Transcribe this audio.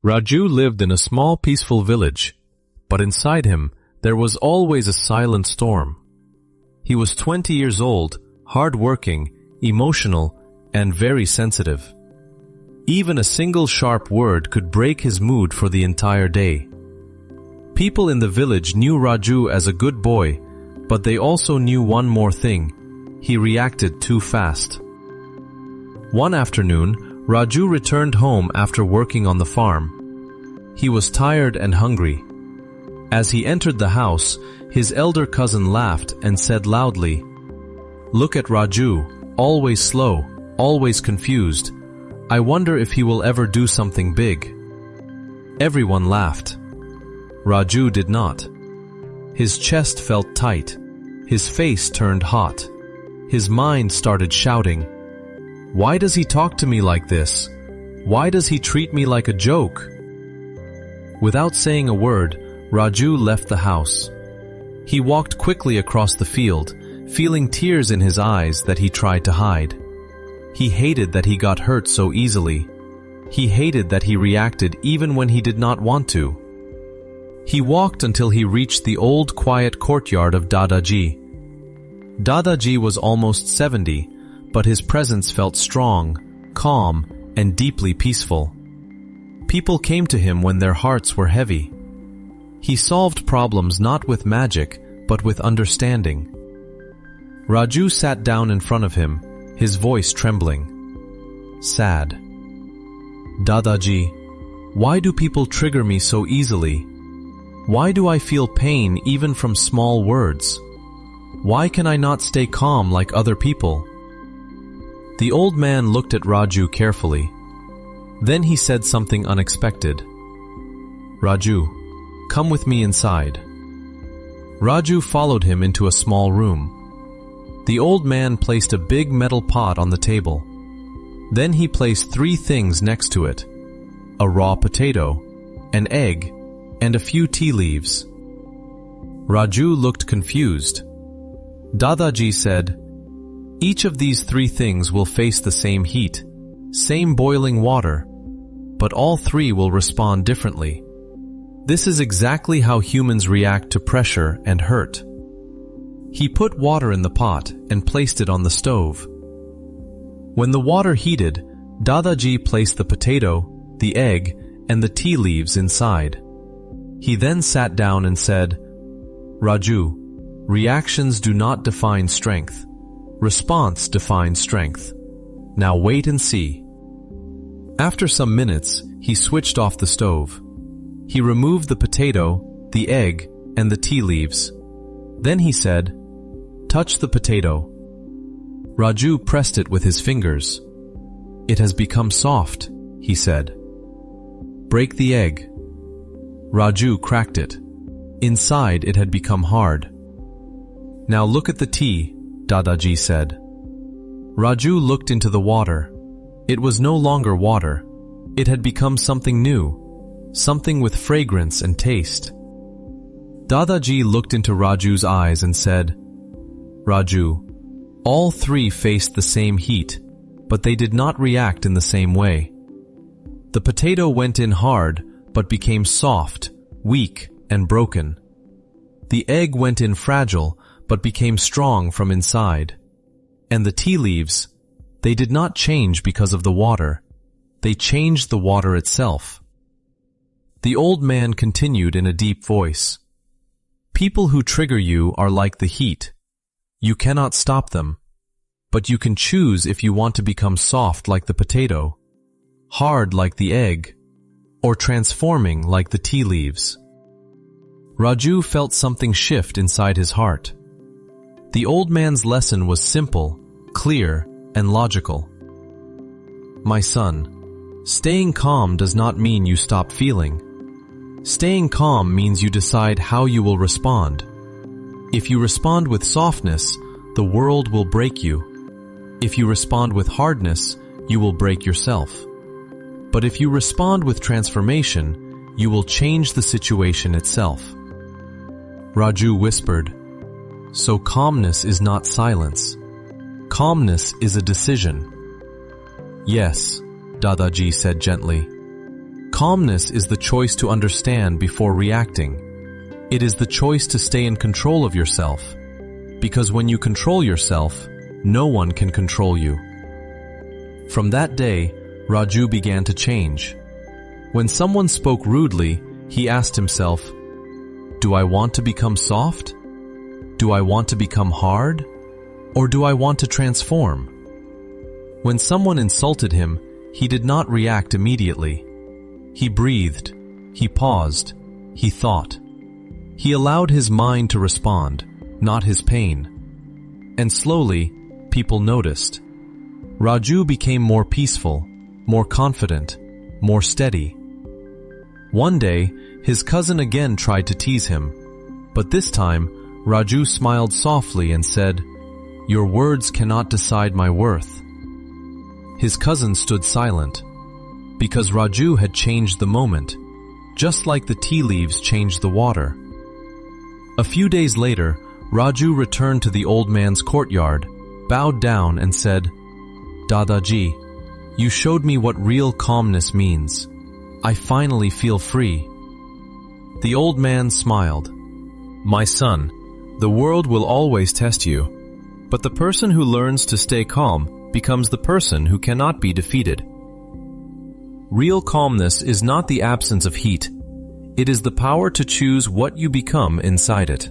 Raju lived in a small peaceful village, but inside him there was always a silent storm. He was 20 years old, hard-working, emotional, and very sensitive. Even a single sharp word could break his mood for the entire day. People in the village knew Raju as a good boy, but they also knew one more thing: he reacted too fast. One afternoon, Raju returned home after working on the farm. He was tired and hungry. As he entered the house, his elder cousin laughed and said loudly, "Look at Raju, always slow, always confused. I wonder if he will ever do something big." Everyone laughed. Raju did not. His chest felt tight. His face turned hot. His mind started shouting, "Why does he talk to me like this? Why does he treat me like a joke?" Without saying a word, Raju left the house. He walked quickly across the field, feeling tears in his eyes that he tried to hide. He hated that he got hurt so easily. He hated that he reacted even when he did not want to. He walked until he reached the old quiet courtyard of Dada Ji. Dada Ji was almost 70, but his presence felt strong, calm, and deeply peaceful. People came to him when their hearts were heavy. He solved problems not with magic, but with understanding. Raju sat down in front of him, his voice trembling. Sad. "Dada Ji, why do people trigger me so easily? Why do I feel pain even from small words? Why can I not stay calm like other people?" The old man looked at Raju carefully. Then he said something unexpected. "Raju, come with me inside." Raju followed him into a small room. The old man placed a big metal pot on the table. Then he placed 3 things next to it: a raw potato, an egg, and a few tea leaves. Raju looked confused. Dada Ji said, "Each of these 3 things will face the same heat, same boiling water, but all 3 will respond differently. This is exactly how humans react to pressure and hurt." He put water in the pot and placed it on the stove. When the water heated, Dada Ji placed the potato, the egg, and the tea leaves inside. He then sat down and said, "Raju, reactions do not define strength. Response defines strength. Now wait and see." After some minutes, he switched off the stove. He removed the potato, the egg, and the tea leaves. Then he said, "Touch the potato." Raju pressed it with his fingers. "It has become soft," he said. "Break the egg." Raju cracked it. Inside it had become hard. "Now look at the tea," Dada Ji said. Raju looked into the water. It was no longer water. It had become something new, something with fragrance and taste. Dada Ji looked into Raju's eyes and said, "Raju, all 3 faced the same heat, but they did not react in the same way. The potato went in hard, but became soft, weak, and broken. The egg went in fragile, but became strong from inside. And the tea leaves, they did not change because of the water. They changed the water itself." The old man continued in a deep voice, "People who trigger you are like the heat. You cannot stop them, but you can choose if you want to become soft like the potato, hard like the egg, or transforming like the tea leaves." Raju felt something shift inside his heart. The old man's lesson was simple, clear, and logical. "My son, staying calm does not mean you stop feeling. Staying calm means you decide how you will respond. If you respond with softness, the world will break you. If you respond with hardness, you will break yourself. But if you respond with transformation, you will change the situation itself." Raju whispered, "So calmness is not silence. Calmness is a decision." "Yes," Dada Ji said gently. Calmness is the choice to understand before reacting. It is the choice to stay in control of yourself. Because when you control yourself, no one can control you. From that day, Raju began to change. When someone spoke rudely, he asked himself, "Do I want to become soft? Do I want to become hard? Or do I want to transform?" When someone insulted him, he did not react immediately. He breathed, he paused, he thought. He allowed his mind to respond, not his pain. And slowly, people noticed. Raju became more peaceful, more confident, more steady. One day, his cousin again tried to tease him, but this time, Raju smiled softly and said, "Your words cannot decide my worth." His cousin stood silent, because Raju had changed the moment, just like the tea leaves changed the water. A few days later, Raju returned to the old man's courtyard, bowed down and said, "Dada Ji, you showed me what real calmness means. I finally feel free." The old man smiled. "My son, the world will always test you, but the person who learns to stay calm becomes the person who cannot be defeated." Real calmness is not the absence of heat. It is the power to choose what you become inside it.